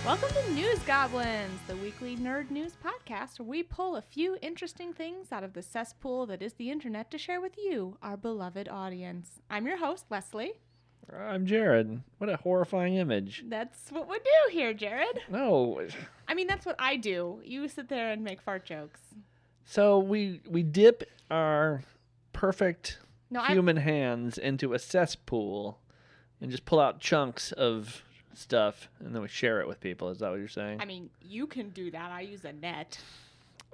Welcome to News Goblins, the weekly nerd news podcast where we pull a few interesting things out of the cesspool that is the internet to share with you, our beloved audience. I'm your host, Leslie. I'm Jared. What a horrifying image. That's what we do here, Jared. No. I mean, that's what I do. You sit there and make fart jokes. So we dip our perfect human hands into a cesspool and just pull out chunks of stuff and then we share it with people. Is that what you're saying? I mean, you can do that. I use a net.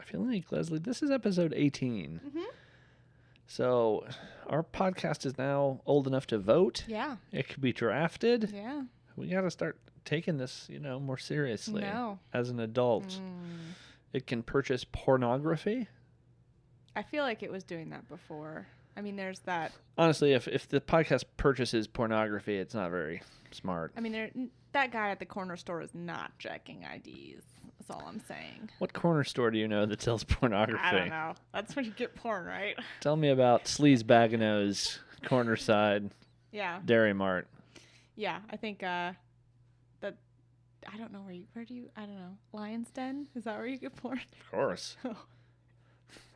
I feel like, Leslie, this is episode 18. Mm-hmm. So our podcast is now old enough to vote. Yeah. It could be drafted. Yeah. We got to start taking this, more seriously. No. As an adult. It can purchase pornography. I feel like it was doing that before. I mean, there's that. Honestly, if the podcast purchases pornography, it's not very smart. I mean, that guy at the corner store is not checking IDs. That's all I'm saying. What corner store do you know that sells pornography? I don't know. That's when you get porn, right? Tell me about Sleaze Bagano's corner side. Yeah. Dairy Mart. Yeah, I think that. I don't know where do you? I don't know. Lion's Den? Is that where you get porn? Of course.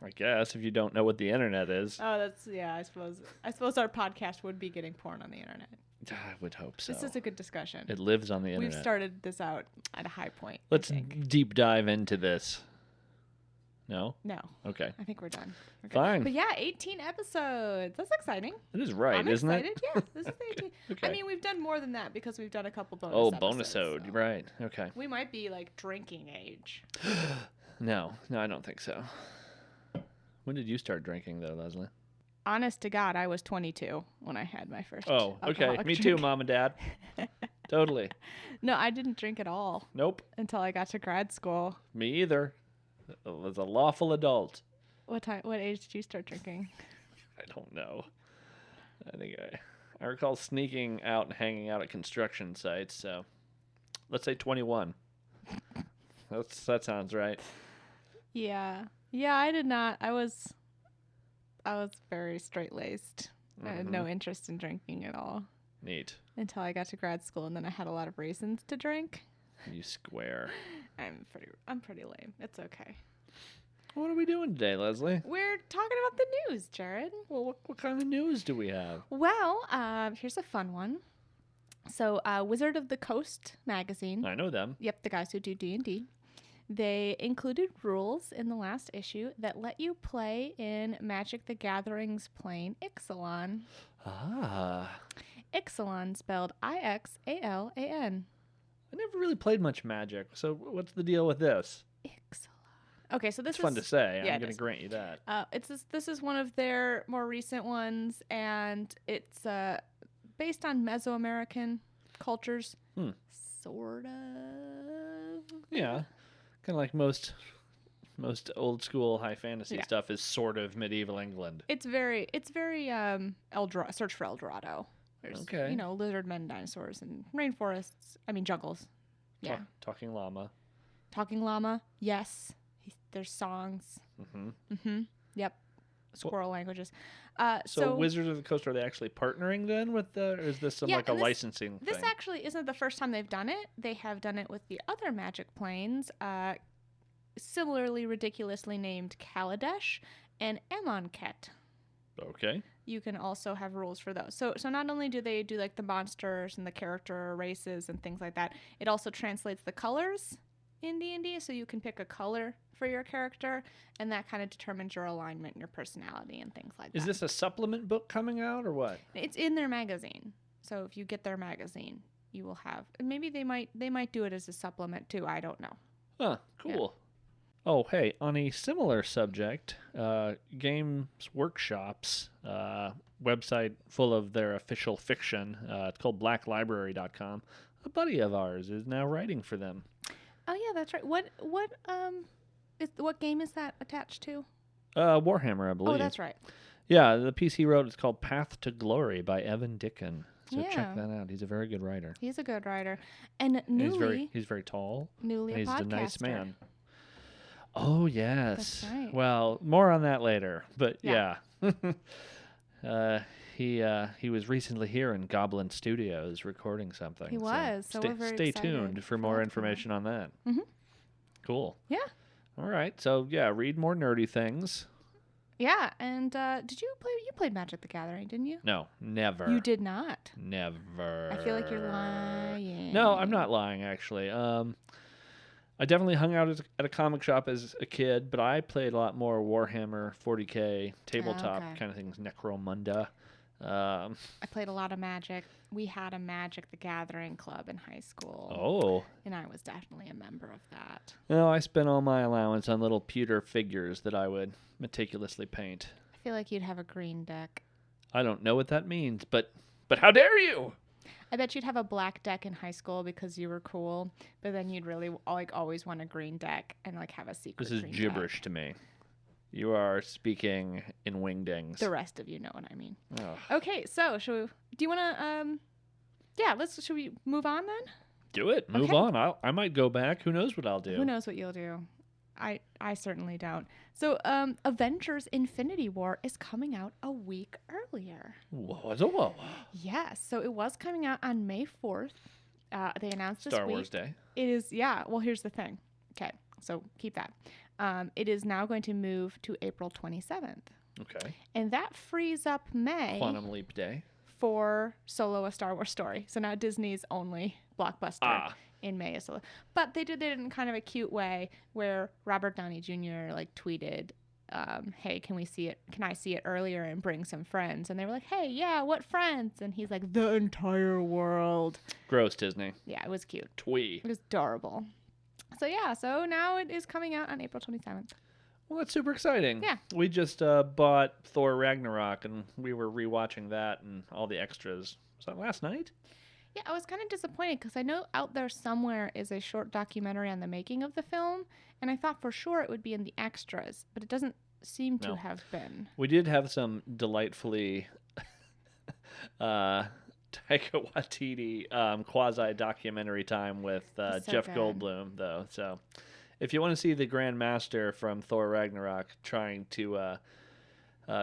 I guess if you don't know what the internet is. Oh, that's yeah. I suppose our podcast would be getting porn on the internet. I would hope so. This is a good discussion. It lives on the internet. We've started this out at a high point. Let's deep dive into this. No? No. Okay. I think we're done. Fine. But yeah, 18 episodes. That's exciting. It is right, I'm isn't excited. it? Yeah, this is 18. Okay. I mean, we've done more than that because we've done a couple bonus episodes. Bonus-ode. So. Right. Okay. We might be like drinking age. No, I don't think so. When did you start drinking, though, Leslie? Honest to God, I was 22 when I had my first. Oh, okay. Me drink. too, Mom and Dad. Totally. No, I didn't drink at all. Nope. Until I got to grad school. Me either. I was a lawful adult. What age did you start drinking? I don't know. I think I recall sneaking out and hanging out at construction sites. So, let's say 21. That sounds right. Yeah. Yeah, I did not. I was very straight-laced. Mm-hmm. I had no interest in drinking at all. Neat. Until I got to grad school, and then I had a lot of reasons to drink. You square. I'm pretty lame. It's okay. What are we doing today, Leslie? We're talking about the news, Jared. Well, what kind of news do we have? Well, here's a fun one. So, Wizard of the Coast magazine. I know them. Yep, the guys who do D&D. They included rules in the last issue that let you play in Magic the Gathering's plane Ixalan. Ah. Ixalan, spelled Ixalan. I never really played much Magic, so what's the deal with this? Ixalan. Okay, so this is fun to say. Yeah, I'm going to grant you that. This is one of their more recent ones, and it's based on Mesoamerican cultures. Sort of. Yeah. Kind of like most old school high fantasy stuff is sort of medieval England. It's very Search for El Dorado. There's lizard men, dinosaurs, and rainforests. I mean jungles. Yeah. Talking llama. Talking llama. Yes. There's songs. Yep. Squirrel languages. So Wizards of the Coast, are they actually partnering then with or is this a licensing thing? This actually isn't the first time they've done it. They have done it with the other Magic planes, similarly ridiculously named Kaladesh and Amonkhet. Okay. You can also have rules for those. So not only do they do like the monsters and the character races and things like that, it also translates the colors in D&D, so you can pick a color for your character, and that kind of determines your alignment and your personality and things like that. Is this a supplement book coming out or what? It's in their magazine. So if you get their magazine, you will have. And maybe they might do it as a supplement too. I don't know. Huh, cool. Yeah. Oh, hey, on a similar subject, Games Workshop's website full of their official fiction, it's called blacklibrary.com. A buddy of ours is now writing for them. Oh yeah, that's right. What game is that attached to? Warhammer, I believe. Oh, that's right. Yeah, the piece he wrote is called Path to Glory by Evan Dicken. So check that out. He's a very good writer. He's a good writer. And newly... He's very tall. Newly He's a podcaster. a nice man. Oh, yes. That's right. Well, more on that later. But yeah. he was recently here in Goblin Studios recording something. He was, so we're very stay excited tuned for for more that to come out. information on that. Mhm. Cool. Yeah. All right. So yeah, read more nerdy things. Yeah, and did you play? You played Magic the Gathering, didn't you? No, never. You did not. Never. I feel like you're lying. No, I'm not lying actually. I definitely hung out at a comic shop as a kid, but I played a lot more Warhammer 40K tabletop okay. kind of things, Necromunda. I played a lot of Magic. We had a Magic the Gathering club in high school. Oh. And I was definitely a member of that. Well, I spent all my allowance on little pewter figures that I would meticulously paint. I feel like you'd have a green deck. I don't know what that means, but how dare you? I bet you'd have a black deck in high school because you were cool, but then you'd really always want a green deck and have a secret. This is green gibberish deck. to me. You are speaking in wingdings. The rest of you know what I mean. Oh. Okay, so should we should we move on then? Do it. Move Okay. on. I might go back. Who knows what I'll do? Who knows what you'll do? I certainly don't. So, Avengers Infinity War is coming out a week earlier. Whoa. Yes, so it was coming out on May 4th. They announced this Star week. Wars Day. It is, yeah. Well, here's the thing. Okay, so keep that. It is now going to move to April 27th. Okay. And that frees up May Quantum Leap Day. for Solo: A Star Wars Story. So now Disney's only blockbuster in May is Solo. But they did it in kind of a cute way where Robert Downey Jr. tweeted, hey, can I see it earlier and bring some friends? And they were like, hey, yeah, what friends? And he's like, the entire world. Gross, Disney. Yeah, it was cute. Twee. It was adorable. So yeah, so now it is coming out on April 27th. Well, that's super exciting. Yeah. We just bought Thor Ragnarok, and we were rewatching that and all the extras. Was that last night? Yeah, I was kind of disappointed because I know out there somewhere is a short documentary on the making of the film, and I thought for sure it would be in the extras, but it doesn't seem to No. have been. We did have some delightfully Taika Waititi quasi-documentary time with He's so Jeff good. Goldblum, though. So if you want to see the Grand Master from Thor Ragnarok trying to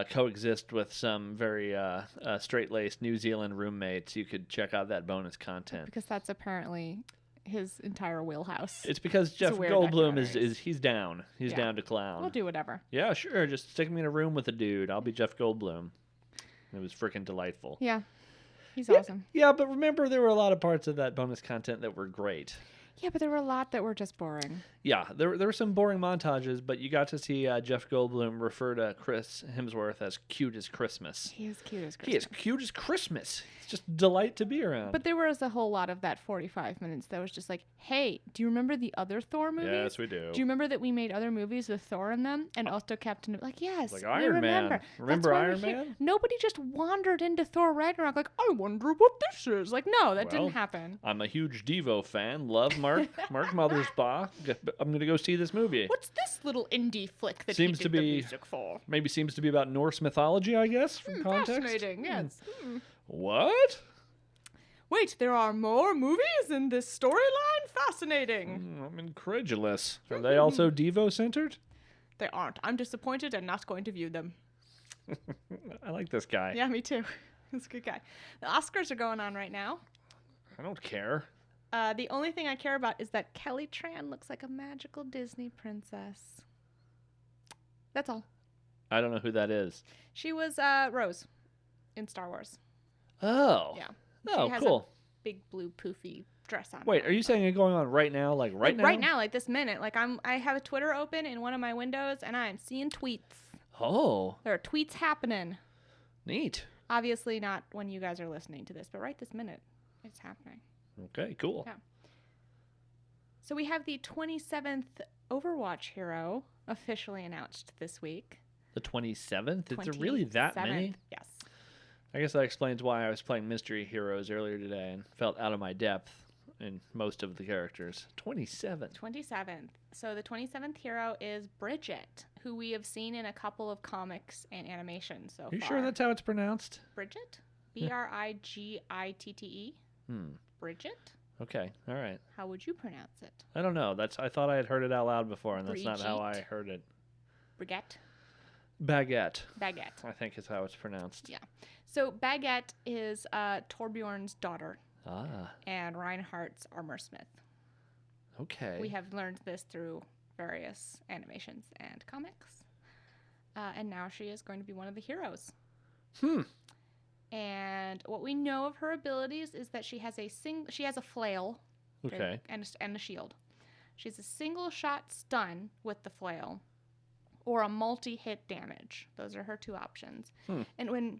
coexist with some very straight-laced New Zealand roommates, you could check out that bonus content. Because that's apparently his entire wheelhouse. It's because Jeff weird Goldblum documentary. he's down. He's Yeah. down to clown. We'll do whatever. Yeah, sure. Just stick me in a room with a dude. I'll be Jeff Goldblum. It was freaking delightful. Yeah, he's awesome. Yeah, but remember, there were a lot of parts of that bonus content that were great. Yeah, but there were a lot that were just boring. Yeah, there were some boring montages, but you got to see Jeff Goldblum refer to Chris Hemsworth as cute as Christmas. He is cute as He is Christmas. cute as Christmas. It's just a delight to be around. But there was a whole lot of that 45 minutes that was just like, hey, do you remember the other Thor movies? yes, we do. Do you remember that we made other movies with Thor in them? And also Captain... yes, Like we Iron Man. remember. Remember That's why we're Iron here. Man? Nobody just wandered into Thor Ragnarok like, I wonder what this is. Like, no, that Well, didn't happen. I'm a huge Devo fan. Love Mark Mothersbaugh. I'm going to go see this movie. What's this little indie flick that Seems he to did the be- music for? Maybe seems to be about Norse mythology, I guess, from context. Fascinating, yes. What? Wait, there are more movies in this storyline? Fascinating. I'm incredulous. Are they also Devo-centered? They aren't. I'm disappointed and not going to view them. I like this guy. Yeah, me too. He's a good guy. The Oscars are going on right now. I don't care. The only thing I care about is that Kelly Tran looks like a magical Disney princess. That's all. I don't know who that is. She was Rose in Star Wars. Oh. Yeah. Oh, she has cool. a big blue poofy dress on. Wait, are you saying it going on right now? Like right now? Right now, like this minute. Like I have a Twitter open in one of my windows and I'm seeing tweets. Oh, There are tweets happening. neat. Obviously not when you guys are listening to this, but right this minute, it's happening. Okay, cool. Yeah. So we have the 27th Overwatch hero officially announced this week. The 27th? Is there really that many? 27th, yes. I guess that explains why I was playing Mystery Heroes earlier today and felt out of my depth in most of the characters. 27. 27th. So the 27th hero is Bridget, who we have seen in a couple of comics and animations so Are you far. sure that's how it's pronounced? Bridget? Yeah. Brigitte? Bridget? Okay, all right. How would you pronounce it? I don't know. I thought I had heard it out loud before, and that's not how I Brigitte? heard it. Brigitte? Baguette, Baguette. I think is how it's pronounced. Yeah. So Baguette is Torbjorn's daughter Ah, and Reinhardt's armor smith. okay. We have learned this through various animations and comics. And now she is going to be one of the heroes. And what we know of her abilities is that she has a flail, Okay. and a shield. She has a single shot stun with the flail, or a multi-hit damage. Those are her two options. And when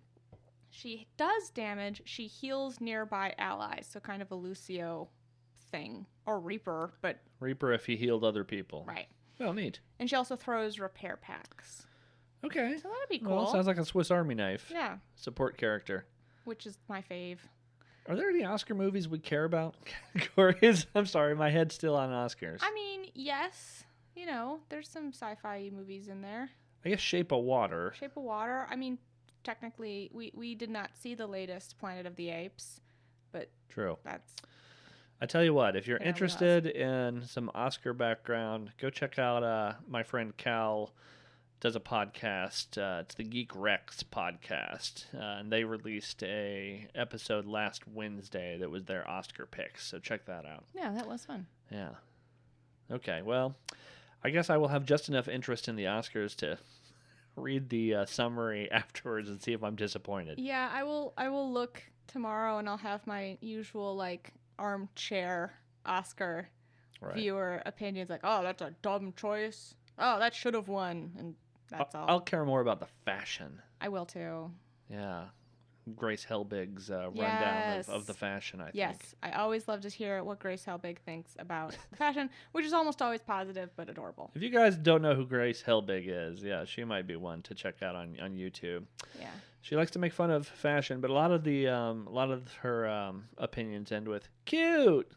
she does damage, she heals nearby allies, so kind of a Lucio thing, or Reaper, but Reaper if he healed other people. right. Well, neat. And she also throws repair packs. Okay. So that'd be cool. Well, sounds like a Swiss Army knife. Yeah, Support character. which is my fave. Are there any Oscar movies we care about? Categories? I'm sorry, my head's still on Oscars. I mean, yes, there's some sci-fi movies in there. I guess Shape of Water. Shape of Water. I mean, technically, we did not see the latest Planet of the Apes, but True. that's I tell you what, if you're in our interested in some Oscar background, go check out my friend Cal does a podcast. It's the Geek Rex podcast, and they released a episode last Wednesday that was their Oscar picks. So check that out. yeah, that was fun. Yeah. Okay. Well, I guess I will have just enough interest in the Oscars to read the summary afterwards and see if I'm disappointed. Yeah, I will look tomorrow, and I'll have my usual armchair Oscar Right. viewer opinions, like, oh, that's a dumb choice. Oh, that should have won, and that's all. I'll care more about the fashion. I will too. Yeah. Grace Helbig's rundown Yes. of the fashion, I Yes, think. I always love to hear what Grace Helbig thinks about the fashion, which is almost always positive but adorable. If you guys don't know who Grace Helbig is, yeah, she might be one to check out on YouTube. Yeah. She likes to make fun of fashion, but a lot of her opinions end with cute.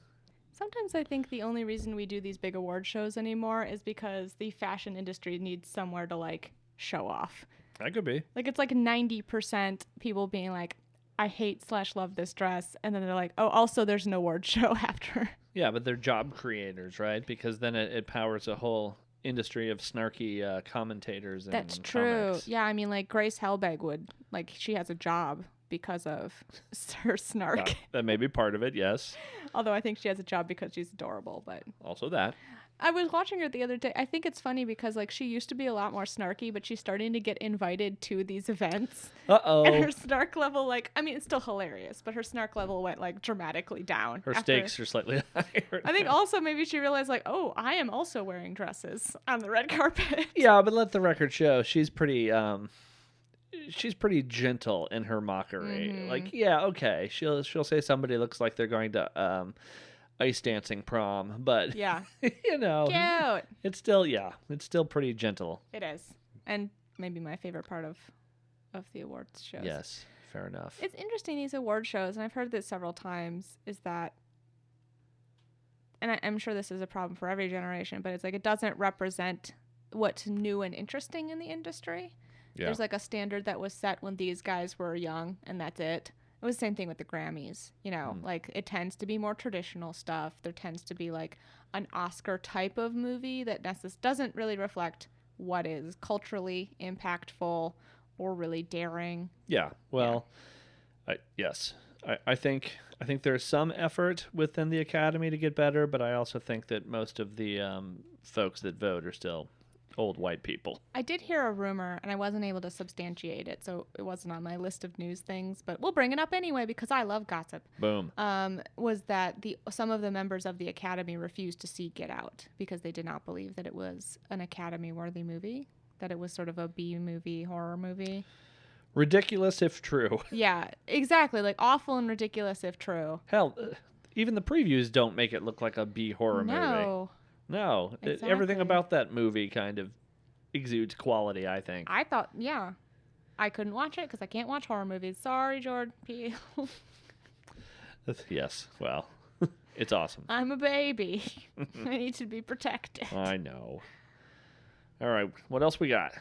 Sometimes I think the only reason we do these big award shows anymore is because the fashion industry needs somewhere to show off. That could be. It's 90% people being like, I hate/love this dress, and then they're like, oh, also there's an award show after. Yeah, but they're job creators, right? Because then it powers a whole industry of snarky commentators and That's true. comics. Yeah, I mean, Grace Helbig would, she has a job because of her snark. Yeah, that may be part of it, yes. Although I think she has a job because she's adorable, but Also that. I was watching her the other day. I think it's funny because she used to be a lot more snarky, but she's starting to get invited to these events. Uh-oh. And her snark level, it's still hilarious, but her snark level went dramatically down. Her after- stakes are slightly higher. I think also maybe she realized oh, I am also wearing dresses on the red carpet. Yeah, but let the record show she's pretty gentle in her mockery. Mhm. Yeah, okay, she'll say somebody looks like they're going to ice dancing prom, but Yeah. Cute. It's still pretty gentle. It is. And maybe my favorite part of the awards shows. Yes, fair enough. It's interesting, these award shows, and I've heard this several times, is that, and I'm sure this is a problem for every generation, but it's it doesn't represent what's new and interesting in the industry. Yeah. There's a standard that was set when these guys were young, and that's it. It was the same thing with the Grammys. It tends to be more traditional stuff. There tends to be an Oscar type of movie that doesn't really reflect what is culturally impactful or really daring. Yeah. Well, yes. I think there's some effort within the Academy to get better, but I also think that most of the folks that vote are still old white people. I did hear a rumor, and I wasn't able to substantiate it, so it wasn't on my list of news things, but we'll bring it up anyway because I love gossip. Boom. Was that some of the members of the Academy refused to see Get Out because they did not believe that it was an Academy-worthy movie, that it was sort of a B-movie, horror movie. Ridiculous if true. Yeah, exactly. Awful and ridiculous if true. Hell, even the previews don't make it look like a B horror movie. No. Exactly. Everything about that movie kind of exudes quality, I think. I thought, yeah. I couldn't watch it because I can't watch horror movies. Sorry, Jordan Peele. Yes, well, it's awesome. I'm a baby. I need to be protected. I know. All right, what else we got?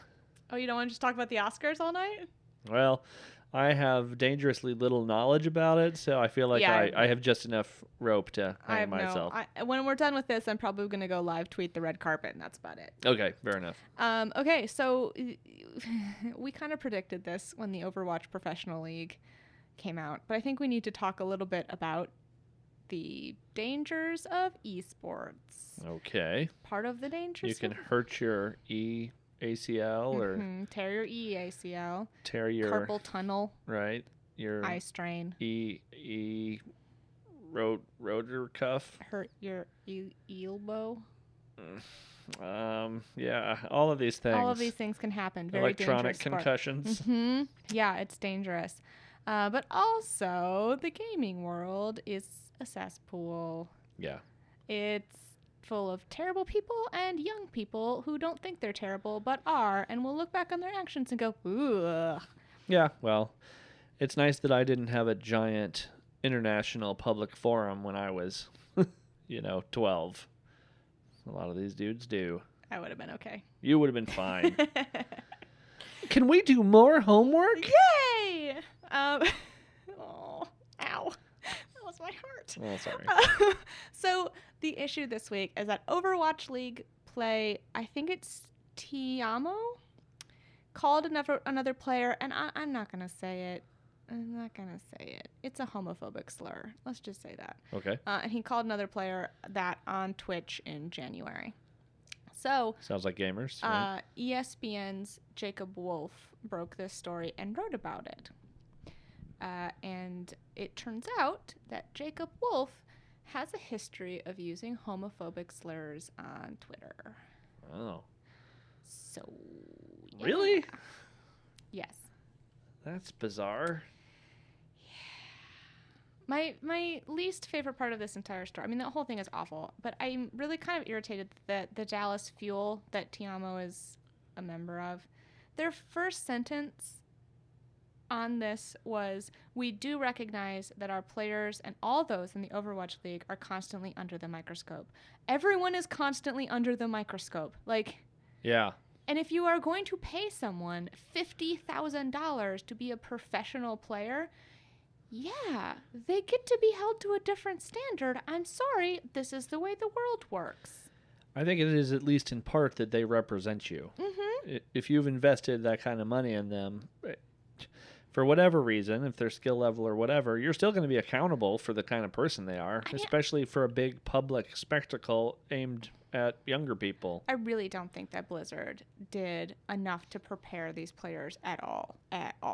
Oh, you don't want to just talk about the Oscars all night? Well, I have dangerously little knowledge about it, so I feel like Yeah. I have just enough rope to I hang have myself. when we're done with this, I'm probably gonna go live tweet the red carpet, and that's about it. Okay, fair enough. Okay, so we kind of predicted this when the Overwatch Professional League came out, but I think we need to talk a little bit about the dangers of esports. Okay. Part of the dangers. You can hurt your ACL or tear your ACL, tear your carpal tunnel, right, your eye strain, rotor cuff, hurt your elbow. Yeah, all of these things. All of these things can happen. Very Electronic dangerous concussions. Yeah, it's dangerous. But also, the gaming world is a cesspool. Yeah. It's full of terrible people and young people who don't think they're terrible but are, and will look back on their actions and go, ugh. Yeah, well, it's nice that I didn't have a giant international public forum when I was, 12. A lot of these dudes do. I would have been okay. You would have been fine. Can we do more homework? Yay! Oh, ow. That was my heart. Oh, sorry. So the issue this week is that Overwatch League play, I think it's Tiamo, called another player, and I'm not going to say it. I'm not going to say it. It's a homophobic slur. Let's just say that. Okay. And he called another player that on Twitch in January. So Sounds like gamers. Right? ESPN's Jacob Wolf broke this story and wrote about it. And it turns out that Jacob Wolf has a history of using homophobic slurs on Twitter. Oh. So, yeah. Really? Yes. That's bizarre. My least favorite part of this entire story, I mean, the whole thing is awful, but I'm really kind of irritated that the Dallas Fuel that Tiamo is a member of, their first sentence on this was, "We do recognize that our players and all those in the Overwatch League are constantly under the microscope." Everyone is constantly under the microscope. Yeah. And if you are going to pay someone $50,000 to be a professional player, yeah, they get to be held to a different standard. I'm sorry, this is the way the world works. I think it is at least in part that they represent you. Mm-hmm. If you've invested that kind of money in them, for whatever reason, if their skill level or whatever, you're still going to be accountable for the kind of person they are, especially for a big public spectacle aimed at younger people. I really don't think that Blizzard did enough to prepare these players at all.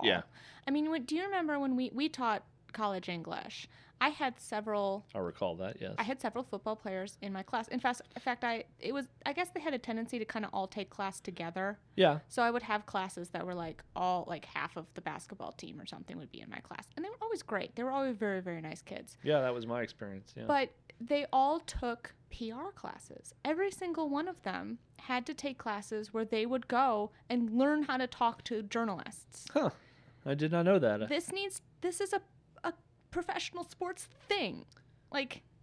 Yeah. I mean, do you remember when we taught college English? I had several recall that, yes. I had several football players in my class. In fact, I guess they had a tendency to kind of all take class together. Yeah. So I would have classes that were half of the basketball team or something would be in my class. And they were always great. They were always very, very nice kids. Yeah, that was my experience, yeah. But they all took PR classes. Every single one of them had to take classes where they would go and learn how to talk to journalists. Huh. I did not know that. This is a professional sports thing.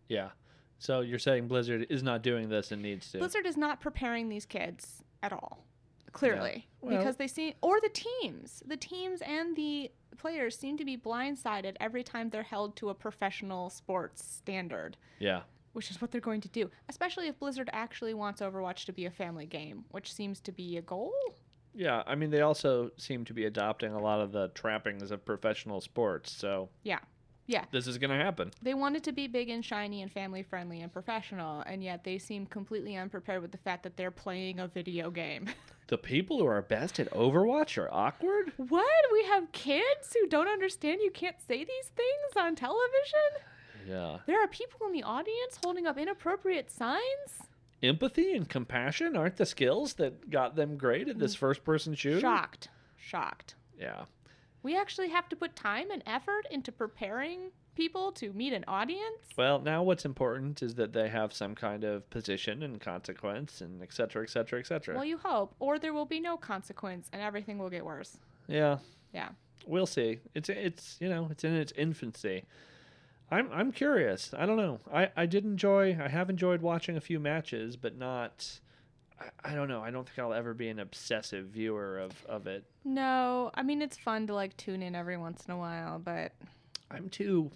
Yeah. So you're saying Blizzard is not doing this and needs to. Blizzard is not preparing these kids at all. Clearly. Yeah. Well, because the teams and the players seem to be blindsided every time they're held to a professional sports standard. Yeah. Which is what they're going to do, especially if Blizzard actually wants Overwatch to be a family game, which seems to be a goal. Yeah, I mean, they also seem to be adopting a lot of the trappings of professional sports, so... Yeah. This is going to happen. They want it to be big and shiny and family-friendly and professional, and yet they seem completely unprepared with the fact that they're playing a video game. The people who are best at Overwatch are awkward? What? We have kids who don't understand you can't say these things on television? Yeah. There are people in the audience holding up inappropriate signs? Empathy and compassion aren't the skills that got them great at this first-person shooter? Shocked. Yeah. We actually have to put time and effort into preparing people to meet an audience? Well, now what's important is that they have some kind of position and consequence and et cetera, et cetera, et cetera. Well, you hope. Or there will be no consequence and everything will get worse. Yeah. Yeah. We'll see. It's in its infancy. I'm curious. I don't know. I have enjoyed watching a few matches, but not I don't know. I don't think I'll ever be an obsessive viewer of it. No, I mean it's fun to like tune in every once in a while, but I'm too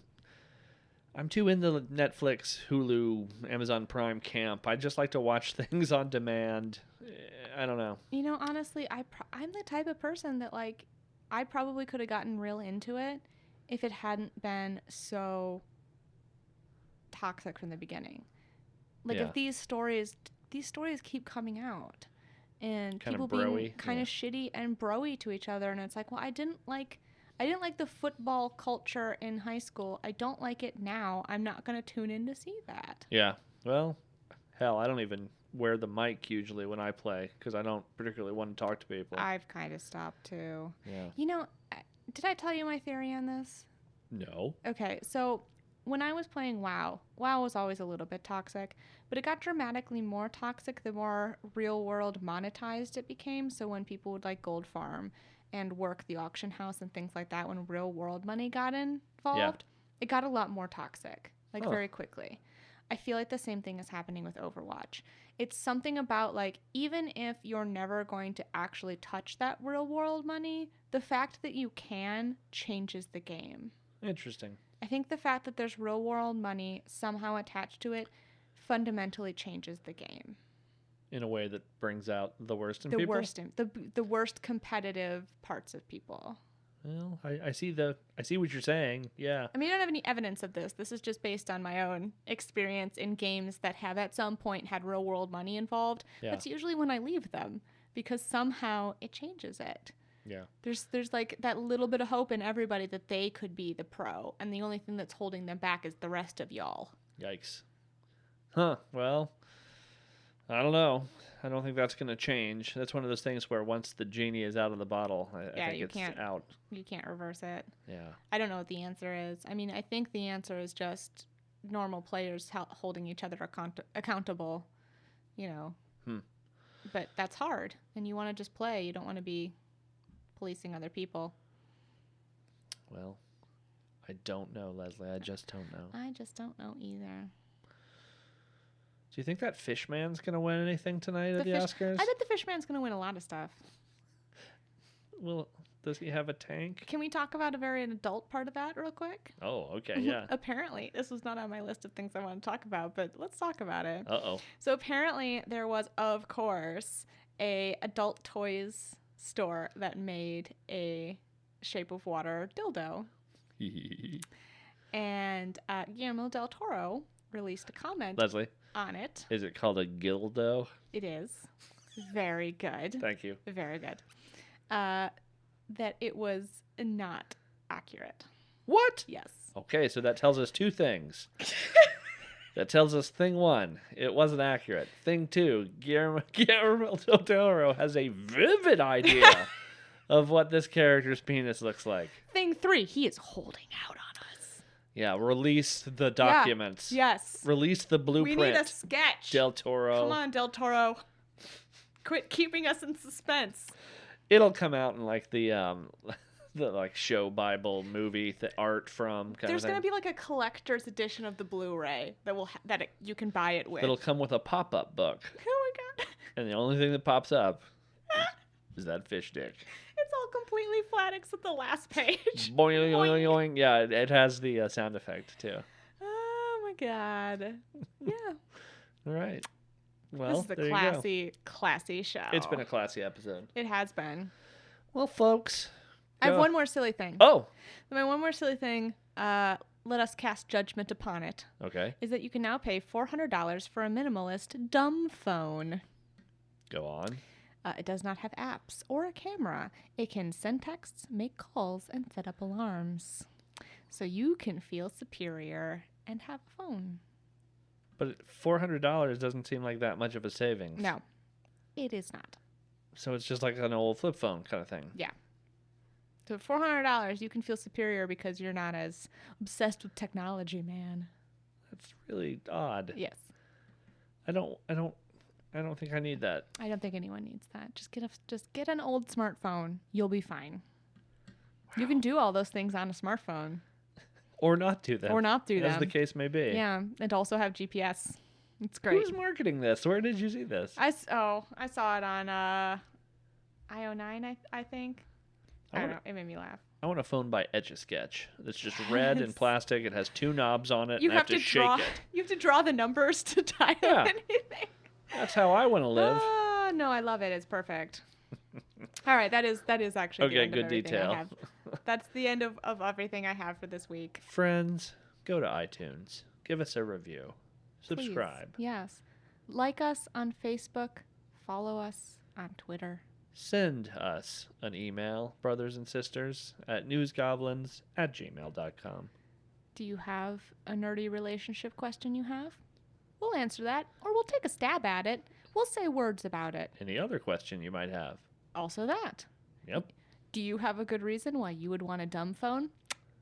in the Netflix, Hulu, Amazon Prime camp. I just like to watch things on demand. I don't know. you know, honestly, I'm the type of person that like I probably could have gotten real into it if it hadn't been so toxic from the beginning. Like Yeah. if these stories keep coming out and Kind people of being broy. kind Yeah. of shitty and broy to each other, and it's like, well, I didn't like the football culture in high school. I don't like it now. I'm not going to tune in to see that. Yeah. Well, hell, I don't even wear the mic usually when I play because I don't particularly want to talk to people. I've kind of stopped too. Yeah. You know, did I tell you my theory on this? No. Okay, so when I was playing WoW was always a little bit toxic, but it got dramatically more toxic the more real world monetized it became. So when people would like gold farm and work the auction house and things like that, when real world money got involved, it got a lot more toxic, like very quickly. I feel like the same thing is happening with Overwatch. It's something about like, even if you're never going to actually touch that real world money, the fact that you can changes the game. Interesting. I think the fact that there's real world money somehow attached to it fundamentally changes the game. In a way that brings out the worst in The people. the worst competitive parts of people. Well, I see what you're saying. Yeah. I mean, I don't have any evidence of this. This is just based on my own experience in games that have at some point had real world money involved. Yeah. That's usually when I leave them because somehow it changes it. Yeah. There's like that little bit of hope in everybody that they could be the pro, and the only thing that's holding them back is the rest of y'all. Yikes. Huh. Well, I don't know. I don't think that's going to change. That's one of those things where once the genie is out of the bottle, I think it's out. You can't reverse it. Yeah. I don't know what the answer is. I mean, I think the answer is just normal players holding each other accountable, you know. But that's hard, and you want to just play. You don't want to be policing other people. Well, I don't know, Leslie. I just don't know. I just don't know either. Do you think that Fishman's going to win anything tonight at the Oscars? I bet the Fishman's going to win a lot of stuff. Well, does he have a tank? Can we talk about a very adult part of that real quick? Oh, okay, yeah. Apparently, this was not on my list of things I want to talk about, but let's talk about it. Uh-oh. So apparently there was, of course, a adult toys store that made a Shape of Water dildo. And Guillermo del Toro released a comment Leslie, on it. is it called a gildo? It is. Very good. Thank you. Very good. That it was not accurate. What? Yes. Okay, so that tells us two things. That tells us thing one, it wasn't accurate. Thing two, Guillermo del Toro has a vivid idea of what this character's penis looks like. Thing three, he is holding out on us. Yeah, release the documents. Yeah. Yes. Release the blueprint. We need a sketch. Del Toro. Come on, Del Toro. Quit keeping us in suspense. It'll come out in like the like show Bible movie art from kind There's of thing. gonna be like a collector's edition of the Blu-ray that will you can buy it with. It'll come with a pop-up book, Oh my god! and the only thing that pops up is that fish dick. It's all completely flat except the last page. Boing, boing, boing. Yeah, it has the sound effect too. Oh my god! Yeah. All right. Well, This is there a classy show. you go. It's been a classy episode. It has been. Well, folks. I have one more silly thing. Oh. My one more silly thing, let us cast judgment upon it, Okay. is that you can now pay $400 for a minimalist dumb phone. Go on. It does not have apps or a camera. It can send texts, make calls, and set up alarms. So you can feel superior and have a phone. But $400 doesn't seem like that much of a savings. No, it is not. So it's just like an old flip phone kind of thing. Yeah. So $400, you can feel superior because you're not as obsessed with technology, man. That's really odd. Yes. I don't think I need that. I don't think anyone needs that. Just get an old smartphone. You'll be fine. Wow. You can do all those things on a smartphone. Or not do them. Or not do them. As the case may be. Yeah. And also have GPS. It's great. Who's marketing this? Where did you see this? I saw it on IO9, I think. I don't know. It made me laugh. I want a phone by Etch-a-Sketch that's just red and plastic. It has 2 knobs on it. You and have I have to shake draw. it. You have to draw the numbers to dial anything. That's how I want to live. No, I love it. It's perfect. All right, that is actually the end good of everything detail. I have. That's the end of everything I have for this week. Friends, go to iTunes. Give us a review. Subscribe. Please. Yes. Like us on Facebook. Follow us on Twitter. Send us an email, brothers and sisters, at newsgoblins@gmail.com. Do you have a nerdy relationship question you have? We'll answer that, or we'll take a stab at it. We'll say words about it. Any other question you might have? Also that. Yep. Do you have a good reason why you would want a dumb phone?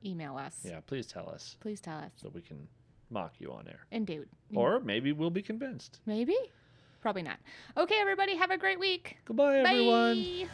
Email us. Yeah, please tell us. Please tell us. So we can mock you on air. Indeed. Or maybe we'll be convinced. Maybe? Probably not. Okay, everybody, have a great week. Goodbye, everyone. Bye.